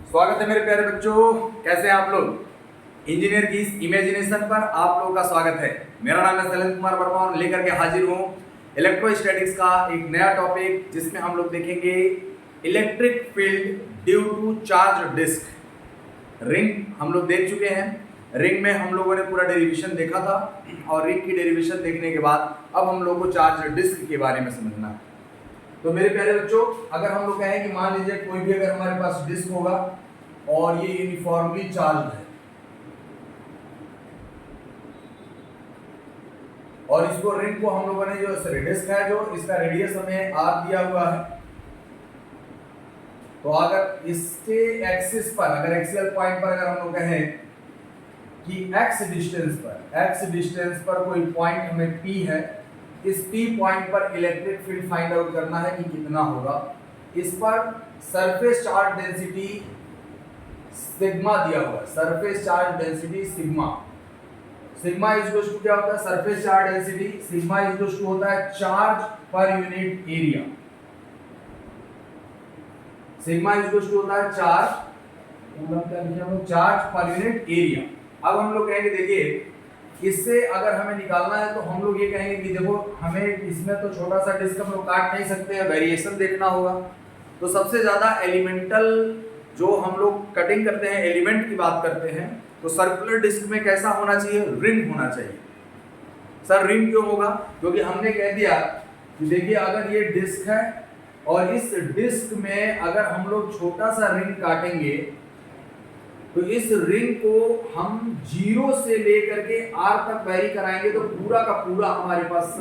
स्वागत है मेरे प्यारे बच्चों। कैसे हैं आप लोग। इंजीनियर की इस इमेजिनेशन पर आप लोगों का स्वागत है। मेरा नाम है शैलेंद्र कुमार वर्मा और लेकर के हाजिर हूँ इलेक्ट्रोस्टैटिक्स का एक नया टॉपिक, जिसमें हम लोग देखेंगे electric field due to charge disc. Ring हम लोग देख चुके हैं। रिंग में हम लोगों ने पूरा डेरिवेशन देखा था और रिंग की डेरिवेशन देखने के बाद अब हम लोग को चार्ज डिस्क के बारे में समझना है। तो मेरे प्यारे बच्चों, अगर हम लोग कहें कि मान लीजिए कोई भी अगर हमारे पास डिस्क होगा और ये यूनिफॉर्मली चार्ज है और इसको रिंग को हम लोगों ने जो डिस्क है जो इसका रेडियस हमें आर दिया हुआ है, तो अगर इसके एक्सिस पर अगर एक्सियल पॉइंट पर अगर हम लोग कहें कि एक्स डिस्टेंस पर कोई पॉइंट हमें P है, इस P पॉइंट पर इलेक्ट्रिक फील्ड फाइंड आउट करना है कि कितना होगा। इस पर सरफेस चार्ज डेंसिटी सिग्मा दिया हुआ है। Surface charge density sigma is equal to क्या होता है? Surface charge density sigma is equal to होता है charge per unit area. Sigma is equal to होता है चार्ज पर यूनिट एरिया। अब हम लोग कहेंगे देखिए, इससे अगर हमें निकालना है तो हम लोग ये कहेंगे कि देखो हमें इसमें तो छोटा सा डिस्क हम लोग काट नहीं सकते हैं, वेरिएशन देखना होगा। तो सबसे ज्यादा एलिमेंटल जो हम लोग कटिंग करते हैं, एलिमेंट की बात करते हैं, तो सर्कुलर डिस्क में कैसा होना चाहिए? रिंग होना चाहिए। सर रिंग क्यों होगा? क्योंकि हमने कह दिया कि देखिए अगर ये डिस्क है और इस डिस्क में अगर हम लोग छोटा सा रिंग काटेंगे तो इस रिंग को हम 0 से लेकर के R तक वेरी कराएंगे तो पूरा का पूरा हमारे पास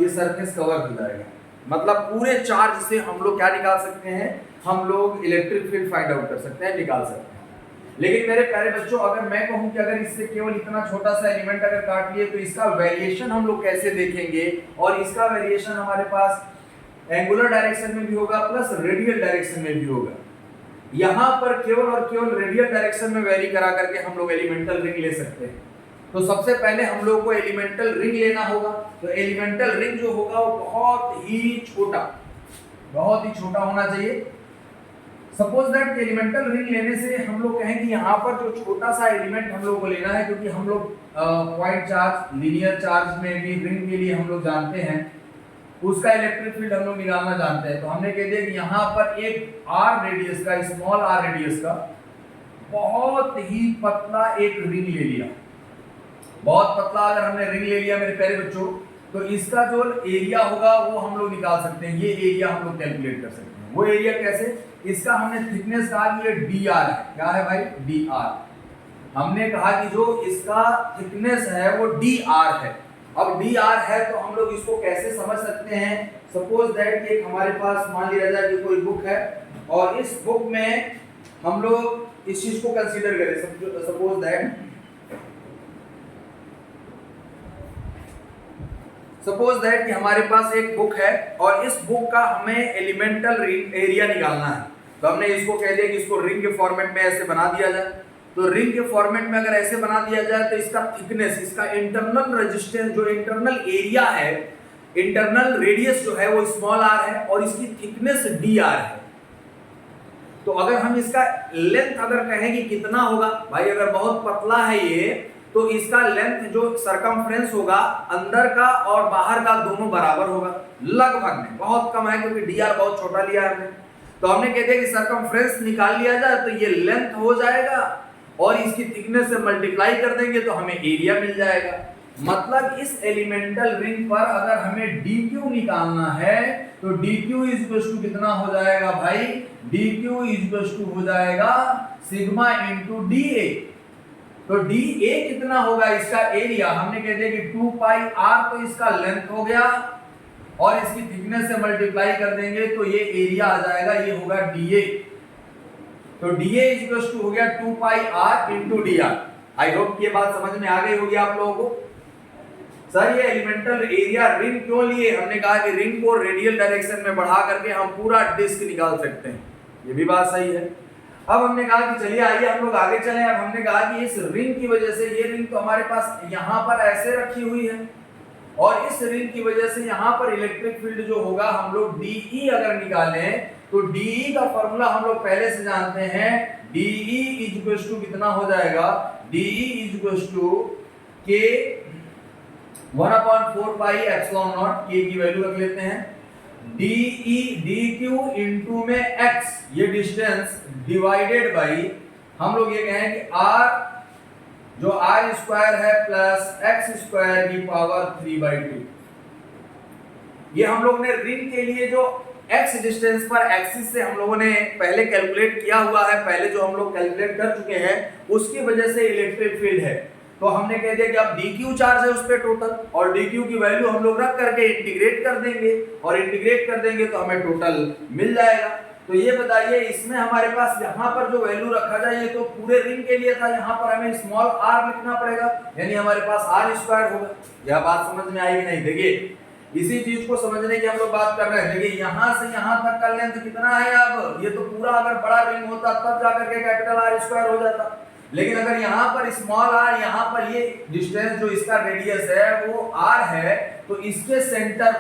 ये सरफेस कवर हो जाएगा। मतलब पूरे चार्ज से हम लोग क्या निकाल सकते हैं? हम लोग इलेक्ट्रिक फील्ड फाइंड आउट कर सकते हैं, निकाल सकते हैं। लेकिन मेरे प्यारे बच्चों, अगर मैं कहूं कि अगर इससे केवल इतना छोटा सा एलिमेंट अगर काट लिए तो इसका वेरिएशन हम लोग कैसे देखेंगे? और इसका वेरिएशन हमारे पास एंगुलर डायरेक्शन में भी होगा प्लस रेडियल डायरेक्शन में भी होगा। यहां पर केवल और केवल रेडियल डायरेक्शन में वेरी करा करके हम लोग एलिमेंटल रिंग ले सकते हैं। तो सबसे पहले हम लोग को एलिमेंटल रिंग लेना होगा। तो एलिमेंटल रिंग जो होगा वो बहुत ही छोटा होना चाहिए। सपोज दैट एलिमेंटल रिंग लेने से हम लोग कहें कि यहाँ पर जो छोटा सा एलिमेंट हम लोग को लेना है, क्योंकि हम लोग पॉइंट चार्ज, लीनियर चार्ज में भी रिंग के लिए हम लोग जानते हैं उसका इलेक्ट्रिक फील्ड हम लोग निकालना जानते हैं। तो हमने कह दिया कि यहाँ पर एक R रेडियस का, स्मॉल R रेडियस का बहुत ही पतला एक रिंग ले लिया। बहुत पतला अगर हमने रिंग ले लिया मेरे प्यारे बच्चों, तो इसका जो एरिया होगा वो हम लोग निकाल सकते हैं। ये एरिया हम लोग कैलकुलेट कर सकते हैं। वो एरिया कैसे? इसका हमने थिकनेस कहा कि ये dr है। क्या है भाई? dr। हमने कहा कि जो इसका थिकनेस है वो dr है। अब dr है तो हम लोग इसको कैसे समझ सकते हैं? सपोज दैट कि हमारे पास मान लिया जाए कि कोई बुक है और इस बुक में हम लोग इस चीज को कंसीडर करें। सपोज दैट कि हमारे पास एक बुक है और इस बुक का हमें एलिमेंटल एरिया निकालना है। तो हमने इसको कह दिया कि इसको रिंग के फॉर्मेट में ऐसे बना दिया जाए। तो रिंग के फॉर्मेट में अगर ऐसे बना दिया जाए तो इसका थिकनेस, इसका इंटरनल रेजिस्टेंस, जो इंटरनल एरिया है, इंटरनल रेडियस जो है वो स्मॉल r है और इसकी थिकनेस dr है। तो अगर हम इसका लेंथ अगर कहें कि कितना होगा, भाई अगर बहुत पतला है ये तो इसका लेंथ जो सरकमफ्रेंस होगा अंदर का और बाहर का दोनों बराबर होगा लगभग में। बहुत कम है क्योंकि dr बहुत छोटा लिया है हमने। तो हमने कह दिया कि सरकमफ्रेंस निकाल लिया जाए तो ये लेंथ हो जाएगा और इसकी थिकनेस से मल्टीप्लाई कर देंगे तो हमें एरिया मिल जाएगा। मतलब इस एलिमेंटल रिंग पर अगर हमें dq निकालना है तो dq इज इक्वल टू कितना हो जाएगा भाई? dq इज इक्वल टू हो जाएगा सिग्मा इनटू dA। तो dA कितना होगा? इसका एरिया हमने कह दिया कि 2 पाई r, तो इसका लेंथ हो गया और इसकी थिकनेस से मल्टीप्लाई कर देंगे तो ये एरिया आ जाएगा, ये होगा dA। तो dA इज इक्वल टू हो गया 2 पाई r into dr। I hope ये बात समझ में आ गई होगी आप लोगों को। सर ये एलिमेंटल एरिया रिंग क्यों लिए? हमने कहा कि रिंग को रेडियल डायरेक्शन में बढ़ा करके हम पूरा डिस्क निकाल सकते हैं। ये भी बात सही है। अब हमने कहा कि चलिए आइए हम लोग आगे चलें। अब हमने कहा कि इस रिंग की वजह से, ये रिंग तो हमारे पास यहाँ पर ऐसे रखी हुई है और इस रिंग की वजह से यहाँ पर इलेक्ट्रिक फील्ड जो होगा हम लोग DE अगर निकालें तो DE का फॉर्मूला हम लोग पहले से जानते हैं, DE इज इक्वल टू कितना हो जाएगा, DE is equal to K 1/4 pi epsilon naught, K की वैल्यू रख लेते हैं, DE DQ इनटू में x, ये डिस्टेंस डिवाइडेड बाई हम लोग ये कहें कि r जो r स्क्वायर है प्लस x स्क्वायर की पावर 3/2। ये हम लोग ने रिंग के लिए जो x डिस्टेंस पर एक्सिस से हम लोगों ने पहले कैलकुलेट किया हुआ है, पहले जो हम लोग कैलकुलेट कर चुके हैं, उसकी वजह से इलेक्ट्रिक फील्ड है। तो हमने कह दिया कि अब dq चार्ज है उस पे टोटल, और dq की वैल्यू हम लोग रख करके इंटीग्रेट कर देंगे, और इंटीग्रेट कर देंगे तो हमें टोटल मिल जाएगा। तो ये बताइए इसमें हमारे पास यहाँ पर जो वैल्यू रखा जाए, ये तो पूरे रिंग के लिए था, यहाँ पर हमें स्मॉल r लिखना पड़ेगा, यानी हमारे पास r स्क्वायर होगा। यह बात समझ में आई कि नहीं? देखिए इसी चीज को समझने की हम लोग बात कर रहे हैं। देखिए यहाँ से यहाँ तक का लेंथ कितना है, अब ये तो पूरा अगर बड़ा रिंग होता तब जाकर के कैपिटल R स्क्वायर हो जाता, लेकिन अगर यहाँ पर स्मॉल r, यहाँ पर ये डिस्टेंस जो इसका रेडियस है वो r है, तो इसके सेंटर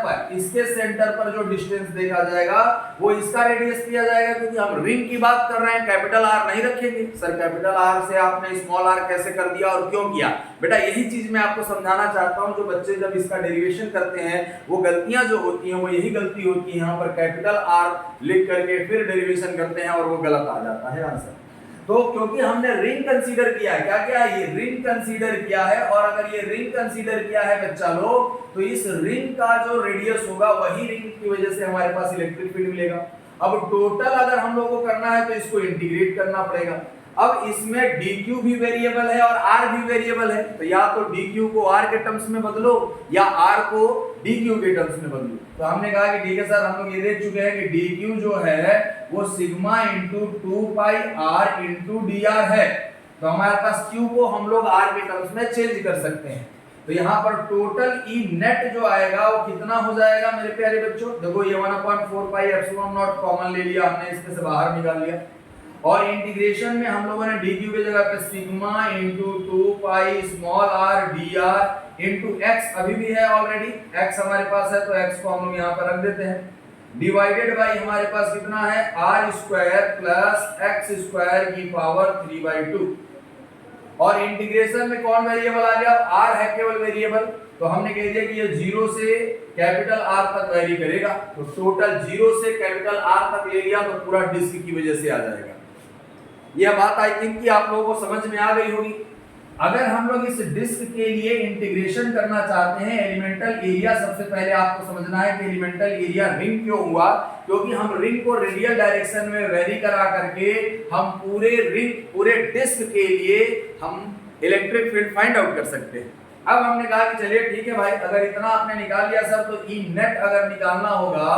पर जो डिस्टेंस देखा जाएगा वो इसका रेडियस किया जाएगा, क्योंकि हम रिंग की बात कर रहे हैं, कैपिटल R नहीं रखेंगे। सर कैपिटल R से आपने स्मॉल r कैसे कर दिया और क्यों किया? बेटा यही चीज मैं आपको समझाना चाहता हूं। जो बच्चे जब इसका डेरिवेशन करते हैं, वो गलतियां जो होती हैं वो यही गलती होती है, यहाँ पर कैपिटल R लिख करके फिर डेरिवेशन करते हैं और वो गलत आ जाता है आंसर। तो क्योंकि हमने रिंग कंसीडर किया है, क्या क्या है ये रिंग कंसीडर किया है, और अगर ये रिंग कंसीडर किया है बच्चा लोग, तो इस रिंग का जो रेडियस होगा वही रिंग की वजह से हमारे पास इलेक्ट्रिक फील्ड मिलेगा। अब टोटल अगर हम लोग को करना है तो इसको इंटीग्रेट करना पड़ेगा। अब इसमें dq भी वेरिएबल है और r भी वेरिएबल है, तो या तो dq को r के टर्म्स में बदलो या r को dq के टर्म्स में बदलो। तो हमने कहा कि ठीक है सर, हम लोग ये देख चुके हैं कि dq जो है वो सिग्मा इंटू 2 पाई r इंटू dr है, तो हमारे पास q को हम लोग r के टर्म्स में चेंज कर सकते हैं। तो यहाँ पर टोटल E नेट जो आएगा वो कितना हो जाएगा मेरे प्यारे बच्चों? देखो ये 1/4 पाई एप्सिलॉन नॉट कॉमन ले लिया हमने, इसमें से बाहर निकाल लिया, और इंटीग्रेशन में हम लोगों ने dq की जगह पे sigma into 2 pi small r dr into x अभी भी है ऑलरेडी, x हमारे पास है तो x को हम लोग यहाँ पर रख देते हैं, डिवाइडेड बाई हमारे पास कितना है r square plus x square की पावर 3/2, और इंटीग्रेशन में कौन वेरिएबल आ गया? r है केवल वेरिएबल, तो हमने कह दिया कि ये 0 से कैपिटल R तक वेरी करेगा, तो टोटल 0 से कैपिटल R तक ले लिया तो पूरा डिस्क की वजह से आ जाएगा। यह बात आई थिंक कि आप लोगों को समझ में आ गई होगी। अगर हम लोग इस डिस्क के लिए इंटीग्रेशन करना चाहते हैं, एलिमेंटल एरिया सबसे पहले आपको समझना है कि एलिमेंटल एरिया रिंग क्यों हुआ, क्योंकि हम रिंग को रेडियल डायरेक्शन में वेरी करा करके हम पूरे डिस्क के लिए हम इलेक्ट्रिक फील्ड फाइंड आउट कर सकते हैं। अब हमने कहा कि चलिए ठीक है भाई, अगर इतना आपने निकाल लिया सर, तो ई नेट अगर निकालना होगा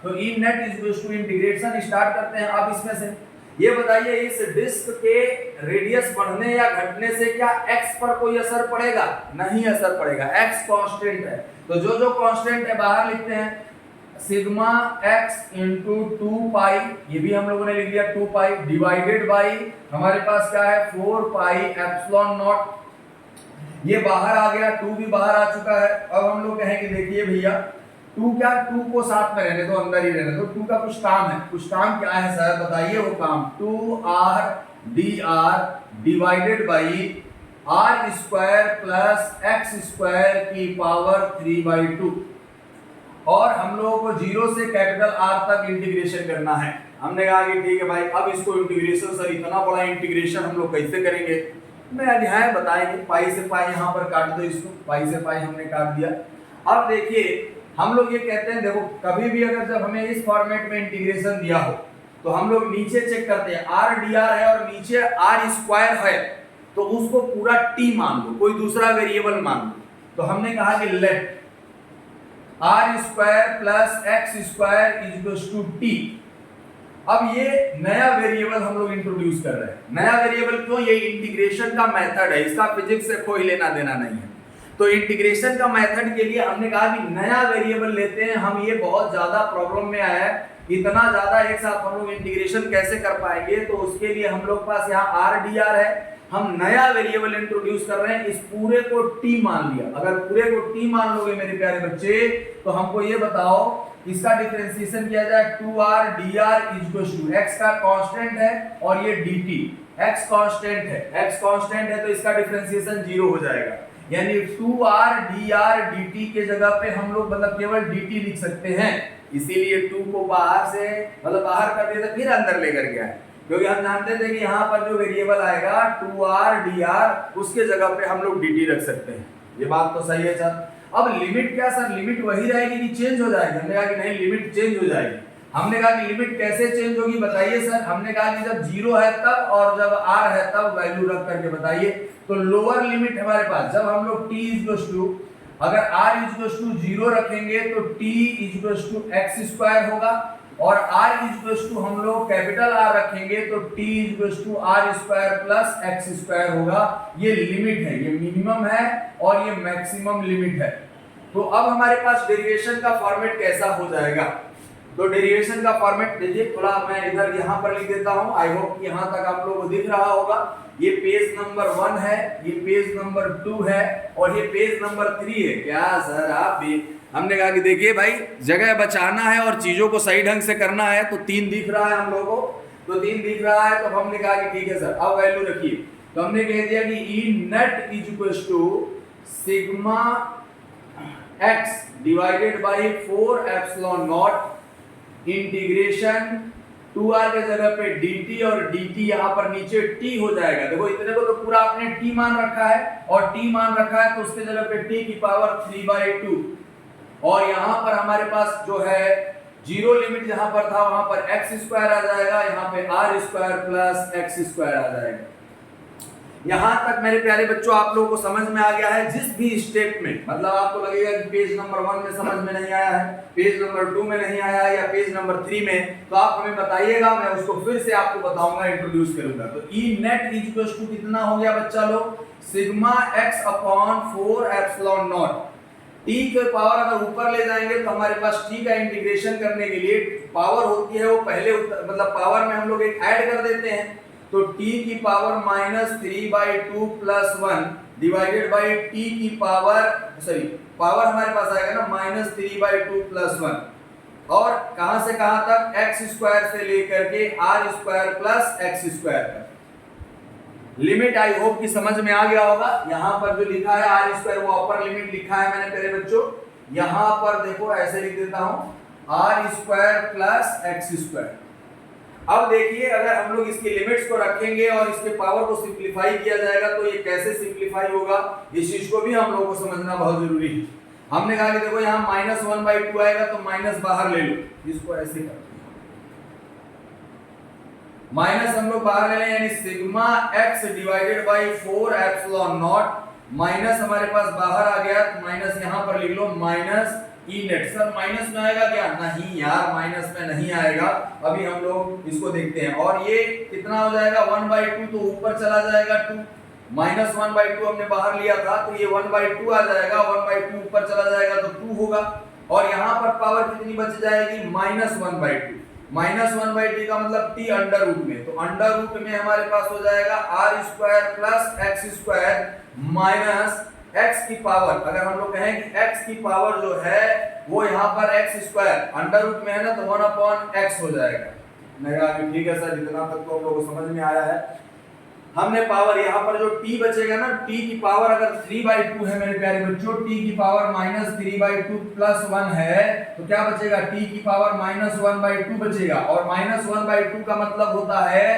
तो E net is equal to integration start करते हैं। अब इसमें से ये बताइए इस डिस्क के रेडियस बढ़ने या घटने से क्या x पर कोई असर पड़ेगा? नहीं असर पड़ेगा, x कांस्टेंट है, तो जो जो कांस्टेंट है बाहर लिखते हैं, सिग्मा x इंटू 2 पाई, ये भी हम लोगों ने लिख दिया 2 पाई, डिवाइडेड बाई हमारे पास क्या है 4 पाई एप्सिलॉन नॉट, ये बाहर आ गया, 2 भी बाहर आ चुका है। अब हम लोग कहेंगे देखिए भैया 2 क्या, 2 को साथ में रहने दो, अंदर ही रहने दो, 2 का कुछ काम है, कुछ काम क्या है सर बताइए वो काम, 2r dr divided by r square plus x square की पावर 3/2, और हम लोगों को 0 से कैपिटल R तक इंटीग्रेशन करना है। हमने कहा कि ठीक है भाई, अब इसको इंटीग्रेशन सर इतना बड़ा इंटीग्रेशन हम लोग कैसे करेंगे? मैं अध्याय बताएंगे, पाई से पाई यहाँ पर काट दो इसको, पाई से पाई हमने काट दिया। अब देखिए हम लोग ये कहते हैं, देखो कभी भी अगर जब हमें इस फॉर्मेट में इंटीग्रेशन दिया हो तो हम लोग नीचे चेक करते हैं, r dr है और नीचे r स्क्वायर है, तो उसको पूरा t मान लो, कोई दूसरा वेरिएबल मान लो। तो हमने कहा कि let r square plus x square is equal to t। अब ये नया वेरिएबल हम लोग इंट्रोड्यूस कर रहे हैं। नया वेरिएबल क्यों? ये इंटीग्रेशन का मेथड है, इसका फिजिक्स से कोई लेना देना नहीं है। तो इंटीग्रेशन का मेथड के लिए हमने कहा कि नया वेरिएबल लेते हैं हम, ये बहुत ज्यादा प्रॉब्लम में आया है। इतना ज्यादा एक साथ हम लोग इंटीग्रेशन कैसे कर पाएंगे, तो उसके लिए हम लोग पास यहाँ आर डी आर है, हम नया वेरिएबल इंट्रोड्यूस कर रहे हैं, इस पूरे को t मान लिया। अगर पूरे को t मान लोगे मेरे प्यारे बच्चे, तो हमको ये बताओ इसका डिफरेंशिएशन किया जाए 2r dr = x का कांस्टेंट है और ये dt x कांस्टेंट है, x कांस्टेंट है तो इसका डिफरेंशिएशन 0 हो जाएगा, यानी 2r dr dt के जगह पे हम लोग मतलब केवल dt लिख सकते हैं। इसीलिए 2 को बाहर से मतलब बाहर कर दिया था, फिर अंदर लेकर गया है, क्योंकि हम जानते थे कि यहाँ पर जो वेरिएबल आएगा 2r dr उसके जगह पे हम लोग dt रख सकते हैं। ये बात तो सही है सर। अब लिमिट क्या सर, लिमिट वही रहेगी कि चेंज हो जाएगी? हमने कहा कि नहीं, लिमिट चेंज हो जाएगी। हमने कहा कि लिमिट कैसे चेंज होगी बताइए सर। हमने कहा कि जब 0 है तब और जब r है तब वैल्यू रख करके बताइए। तो लोअर लिमिट हमारे पास जब हम लोग t अगर r 0 रखेंगे तो t x² होगा, और r हम लोग कैपिटल R रखेंगे तो t r² + x² होगा। ये लिमिट है, ये मिनिमम है और ये मैक्सिमम लिमिट है। तो अब हमारे पास डेरिवेशन का फॉर्मेट कैसा हो जाएगा? तो डेरिवेशन का फॉर्मेट देखिए, थोड़ा मैं इधर यहाँ पर लिख देता हूँ। आई होप यहाँ तक आप लोगों को दिख रहा होगा। ये पेज नंबर 1 है, ये पेज नंबर 2 है और ये पेज नंबर 3 है। क्या सर आप भी? हमने कहा कि देखिए भाई, जगह बचाना है और चीजों को सही ढंग से करना है, तो 3 दिख रहा है हम लोगों को, तो 3 दिख रहा है, तो हमने कहा कि ठीक है सर, अब वैल्यू रखिए। तो हमने कह दिया कि E net = sigma x divided by 4 epsilon not integration 2r के जगह पे dt और dt यहाँ पर नीचे t हो जाएगा। देखो इतने को तो पूरा आपने t मान रखा है, और t मान रखा है तो उसके जगह पे t की पावर 3/2, और यहाँ पर हमारे पास जो है 0 लिमिट जहां पर था वहां पर x² आ जाएगा, यहाँ पे r² + x² आ जाएगा। यहां तक मेरे प्यारे बच्चों आप लोगों को समझ में आ गया है? जिस भी स्टेप में मतलब आपको लगेगा कि पेज नंबर 1 में समझ में नहीं आया है, पेज नंबर 2 में नहीं आया है या पेज नंबर 3 में, तो आप हमें बताइएगा, मैं उसको फिर से आपको बताऊंगा, इंट्रोड्यूस करूंगा। तो E net = कितना हो गया बच्चा लोग? Sigma x/4 epsilon not. t के पावर अगर ऊपर ले जाएंगे तो हमारे पास t का इंटीग्रेशन करने के लिए पावर होती है वो पहले मतलब पावर में हम लोग एक ऐड कर देते हैं, तो t की पावर -3/2 + 1 डिवाइडेड बाई t की पावर पावर हमारे पास आएगा ना -3/2 + 1, और कहां से कहां तक? x² से लेकर के r² + x² तक। लिमिट आई होप कि समझ में आ गया होगा। यहां पर जो लिखा है r² वो अपर लिमिट लिखा है मैंने प्यारे बच्चों। यहां पर देखो ऐसे लिख देता हूं r² + x²। अब देखिए, अगर हम लोग इसकी लिमिट्स को रखेंगे और इसके पावर को सिंपलीफाई किया जाएगा तो ये कैसे सिंपलीफाई होगा, इस चीज को भी हम लोगों को समझना बहुत जरूरी है। हमने कहा कि देखो यहाँ -1/2 आएगा तो माइनस बाहर ले लो, इसको ऐसे कर माइनस हम लोग बाहर ले लें, यानी sigma x divided by 4 epsilon not, minus हमारे पास बाहर आ गया तो माइनस यहाँ पर लिख लो E net। सर माइनस में आएगा क्या? नहीं यार, माइनस में नहीं आएगा, अभी हम लोग इसको देखते हैं। और ये कितना हो जाएगा? 1/2, तो ऊपर चला जाएगा 2, -1/2 हमने बाहर लिया था तो ये 1/2 आ जाएगा, 1/2 ऊपर चला जाएगा तो 2 होगा, और यहाँ पर पावर कितनी बच जाएगी? -1/2। -1/2 का मतलब t अंडर रूट में, तो अंडर रूट में हमारे पास हो जाएगा r² + x² माइनस x की पावर। अगर हम लोग कहें कि x की पावर जो है वो यहाँ पर x² अंडर रूट में है ना, तो 1/x हो जाएगा। मैं कहा कि ठीक है सर, इतना तक तो हम लोगों को समझ में आया है। हमने पावर यहाँ पर जो t बचेगा ना, t की पावर अगर 3/2 है मेरे प्यारे बच्चों, t की पावर -3/2 + 1 है, तो क्या बचेगा? t की पावर -1/2 बचेगा, और -1/2 का मतलब होता है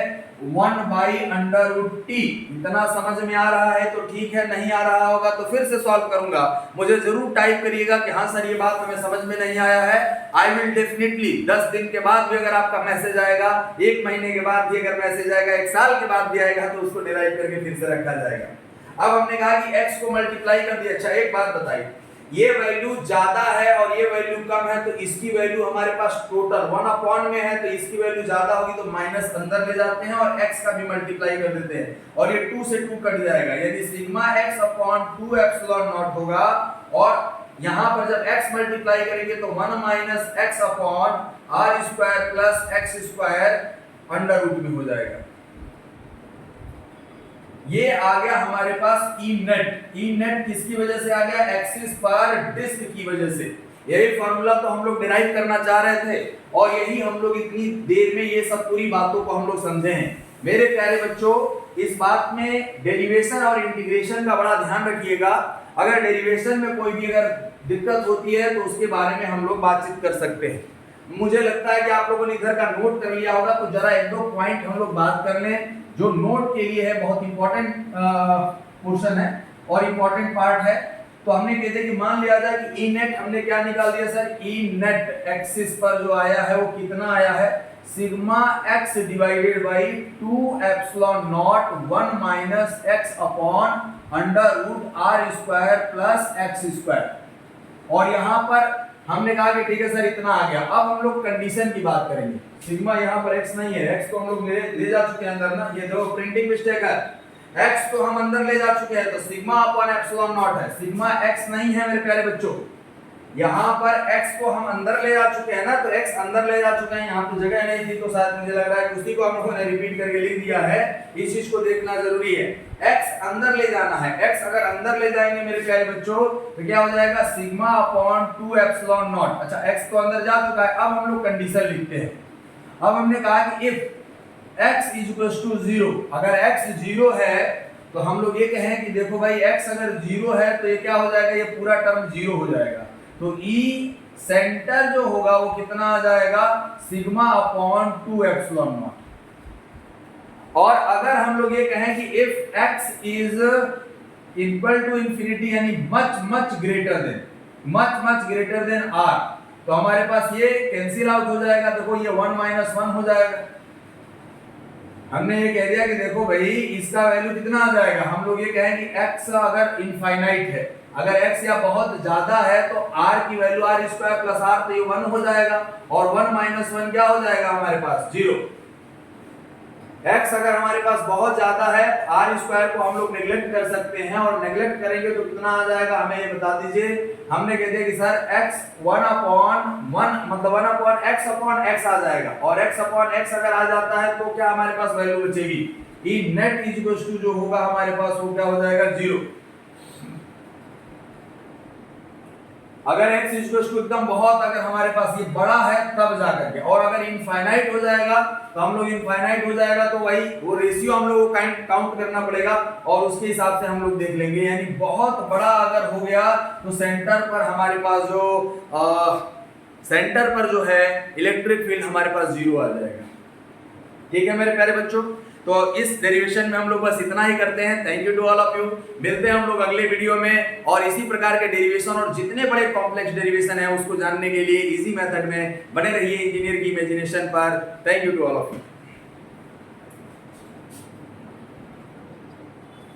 1/√t। इतना समझ में आ रहा है तो ठीक है, नहीं आ रहा होगा तो फिर से सॉल्व करूंगा। मुझे जरूर टाइप करिएगा कि हाँ सर ये बात हमें समझ में नहीं आया है। आई विल डेफिनेटली 10 दिन के बाद भी अगर आपका मैसेज आएगा, 1 महीने के बाद भी अगर मैसेज आएगा, 1 साल के बाद भी आएगा, तो उसको डिराइव करके फिर से रखा जाएगा। अब हमने कहा कि x को मल्टीप्लाई कर दिया। अच्छा एक बात बताइए, ये वैल्यू ज्यादा है और ये वैल्यू कम है, तो इसकी वैल्यू हमारे पास टोटल 1/, में है, तो इसकी वैल्यू ज्यादा होगी तो माइनस अंदर ले जाते हैं और x का भी मल्टीप्लाई कर देते हैं, और ये 2 से 2 कट जाएगा, यानी सिग्मा x/2 एप्सिलॉन नॉट होगा। और यहाँ पर जब x मल्टीप्लाई करेंगे तो 1 minus x upon r square plus x square under root में हो जाएगा। ये आ गया हमारे पास ई नेट। ई नेट किसकी वजह से आ गया? एक्सिस पर डिस्क की वजह से। यही फॉर्मूला तो हम लोग डिराइव करना चाह रहे थे और यही हम लोग इतनी देर में ये सब पूरी बातों को हम लोग समझे हैं। मेरे प्यारे बच्चों, इस बात में डेरिवेशन और इंटीग्रेशन का बड़ा ध्यान रखिएगा। अगर डेरिवेशन में कोई भी अगर दिक्कत होती है तो उसके बारे में हम लोग बातचीत कर सकते हैं। मुझे लगता है कि आप लोगों ने इधर का नोट कर लिया होगा, तो जरा एक दो पॉइंट हम लोग बात कर लें जो नोट के लिए है, बहुत इंपॉर्टेंट पोर्शन है और इंपॉर्टेंट पार्ट है। तो हमने कहते कि मान लिया जाए कि ई नेट हमने क्या निकाल दिया सर? ई नेट एक्सिस पर जो आया है वो कितना आया है? Sigma x divided by 2 epsilon naught 1 minus x upon under root r square plus x square. और यहाँ पर हमने कहा कि ठीक है सर इतना आ गया। अब हम लोग कंडीशन की बात करेंगे। सिग्मा यहाँ पर x नहीं है, x को हम लोग ले जा चुके हैं अंदर ना, ये देखो प्रिंटिंग मिस्टेक है। x तो हम अंदर ले जा चुके हैं, तो सिग्मा अपॉन एप्सिलॉन नॉट है। सिग्मा x नहीं है मेरे प्यारे बच्चों, यहाँ पर x को हम अंदर ले जा चुके हैं ना, तो x अंदर ले जा चुके हैं। यहाँ पे जगह नहीं थी तो शायद मुझे लग रहा है उसी को हम लोगों ने रिपीट करके लिख दिया है। इस चीज को देखना जरूरी है। x अंदर ले जाना है। x अगर अंदर ले जाएंगे मेरे प्यारे बच्चों तो क्या हो जाएगा? Sigma upon 2 epsilon not. अच्छा, x तो अंदर जा चुका है। अब हम लोग कंडीशन लिखते हैं। अब हमने कहा कि if x is equals to 0, अगर x 0 है तो हम लोग ये कहें कि देखो भाई x अगर 0 है तो ये क्या हो जाएगा? ये पूरा टर्म 0 हो जाएगा। तो E सेंटर जो होगा वो कितना आ जाएगा? Sigma upon 2 epsilon naught. और अगर हम लोग ये कहें कि if x is equal to infinity यानी मच ग्रेटर देन r, तो हमारे पास ये कैंसिल आउट हो जाएगा। देखो ये 1 माइनस 1 हो जाएगा। हमने ये कह दिया कि देखो भाई इसका वैल्यू कितना आ जाएगा? हम लोग ये कहें कि x अगर इनफाइनाइट है, अगर x या बहुत ज्यादा है तो r की value r square plus r, तो ये 1 हो जाएगा। और 1 माइनस 1 क्या हो जाएगा हमारे पास? 0। x अगर हमारे पास बहुत ज्यादा है, r स्क्वायर को हम लोग नेग्लेक्ट कर सकते हैं, और नेग्लेक्ट करेंगे तो कितना आ जाएगा हमें ये बता दीजिए। हमने कह दिया कि सर x 1 अपॉन 1 मतलब 1 अपॉन x अपॉन x आ जाएगा, और x अपॉन x अगर आ जाता है तो क्या हमारे पास वैल्यू बचेगी? ई नेट इज इक्वल टू जो होगा हमारे पास वो क्या हो जाएगा? 0। अगर x इक्वल टू एकदम बहुत अगर हमारे पास ये बड़ा है तब जा करके, और अगर इनफाइनाइट हो जाएगा तो हम लोग इनफाइनाइट हो जाएगा तो वही वो रेशियो हम लोग को काउंट करना पड़ेगा और उसके हिसाब से हम लोग देख लेंगे। यानी बहुत बड़ा अगर हो गया तो सेंटर पर हमारे पास सेंटर पर जो है इलेक्ट्रिक फील्ड हमारे पास 0 आ जाएगा। ठीक है मेरे प्यारे बच्चों, तो इस डेरिवेशन में हम लोग बस इतना ही करते हैं। Thank you to all of you. मिलते हैं हम लोग अगले वीडियो में, और इसी प्रकार के डेरिवेशन और जितने बड़े कॉम्प्लेक्स डेरिवेशन है उसको जानने के लिए इजी मेथड में बने रहिए इंजीनियर की इमेजिनेशन पर। Thank you to all of you.